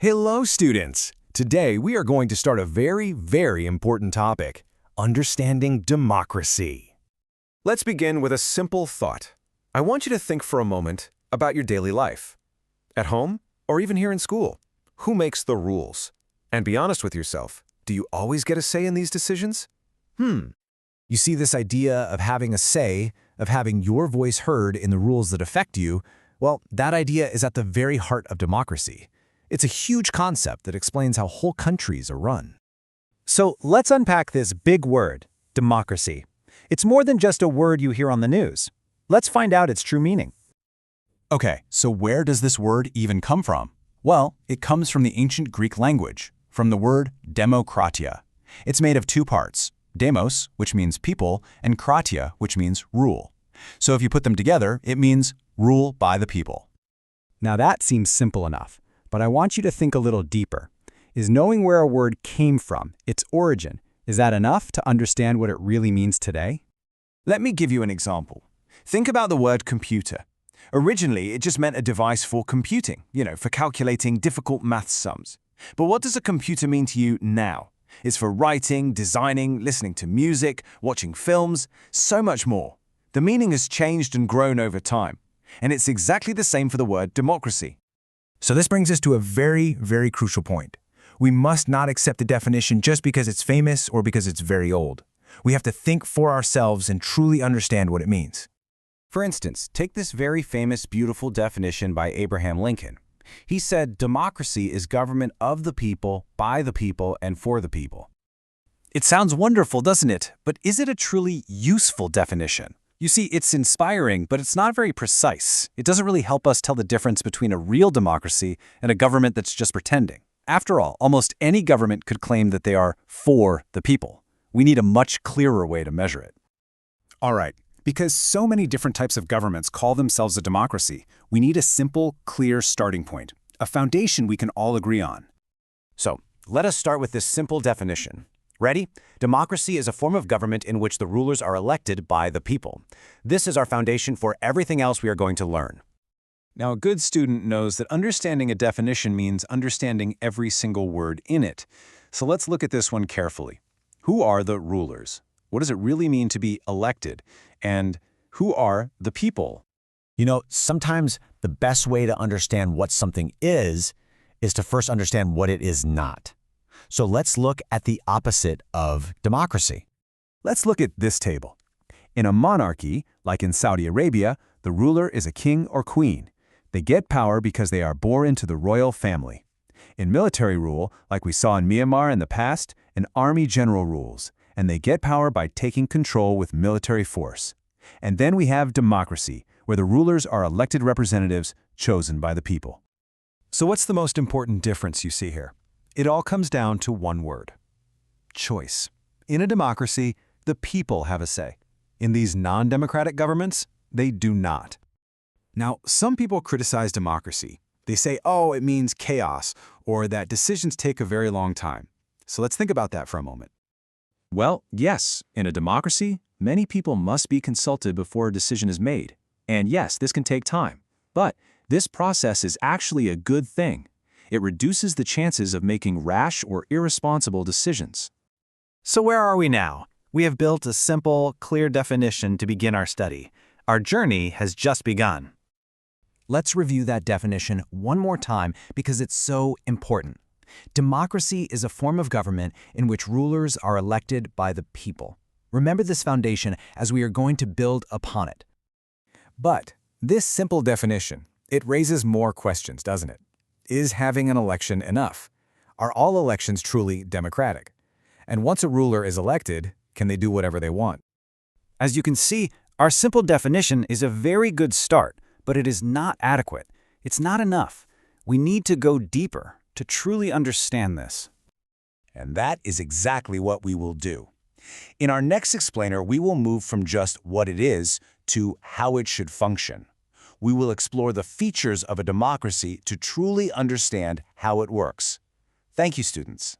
Hello, students! Today we are going to start a very important topic, understanding democracy. Let's begin with a simple thought. I want you to think for a moment about your daily life. At home, or even here in school, who makes the rules? And be honest with yourself, do you always get a say in these decisions? You see, this idea of having a say, of having your voice heard in the rules that affect you, well, that idea is at the very heart of democracy. It's a huge concept that explains how whole countries are run. So let's unpack this big word, democracy. It's more than just a word you hear on the news. Let's find out its true meaning. Okay, so where does this word even come from? Well, it comes from the ancient Greek language, from the word demokratia. It's made of two parts, demos, which means people, and kratia, which means rule. So if you put them together, it means rule by the people. Now that seems simple enough, but I want you to think a little deeper. Is knowing where a word came from, its origin, is that enough to understand what it really means today? Let me give you an example. Think about the word computer. Originally, it just meant a device for computing, for calculating difficult math sums. But what does a computer mean to you now? It's for writing, designing, listening to music, watching films, so much more. The meaning has changed and grown over time. And it's exactly the same for the word democracy. So this brings us to a very crucial point. We must not accept the definition just because it's famous or because it's very old. We have to think for ourselves and truly understand what it means. For instance, take this very famous, beautiful definition by Abraham Lincoln. He said, democracy is government of the people, by the people, and for the people. It sounds wonderful, doesn't it? But is it a truly useful definition? You see, it's inspiring, but it's not very precise. It doesn't really help us tell the difference between a real democracy and a government that's just pretending. After all, almost any government could claim that they are for the people. We need a much clearer way to measure it. All right, because so many different types of governments call themselves a democracy, we need a simple, clear starting point, a foundation we can all agree on. So, let us start with this simple definition. Ready? Democracy is a form of government in which the rulers are elected by the people. This is our foundation for everything else we are going to learn. Now, a good student knows that understanding a definition means understanding every single word in it. So let's look at this one carefully. Who are the rulers? What does it really mean to be elected? And who are the people? Sometimes the best way to understand what something is to first understand what it is not. So let's look at the opposite of democracy. Let's look at this table. In a monarchy, like in Saudi Arabia, the ruler is a king or queen. They get power because they are born into the royal family. In military rule, like we saw in Myanmar in the past, an army general rules, and they get power by taking control with military force. And then we have democracy, where the rulers are elected representatives chosen by the people. So what's the most important difference you see here? It all comes down to one word: choice. In a democracy, the people have a say. In these non-democratic governments, they do not. Now, some people criticize democracy. They say, oh, it means chaos, or that decisions take a very long time. So let's think about that for a moment. Well, yes, in a democracy, many people must be consulted before a decision is made. And yes, this can take time. But this process is actually a good thing. It reduces the chances of making rash or irresponsible decisions. So where are we now? We have built a simple, clear definition to begin our study. Our journey has just begun. Let's review that definition one more time because it's so important. Democracy is a form of government in which rulers are elected by the people. Remember this foundation as we are going to build upon it. But this simple definition, it raises more questions, doesn't it? Is having an election enough? Are all elections truly democratic? And once a ruler is elected, can they do whatever they want? As you can see, our simple definition is a very good start, but it is not adequate. It's not enough. We need to go deeper to truly understand this. And that is exactly what we will do. In our next explainer, we will move from just what it is to how it should function. We will explore the features of a democracy to truly understand how it works. Thank you, students.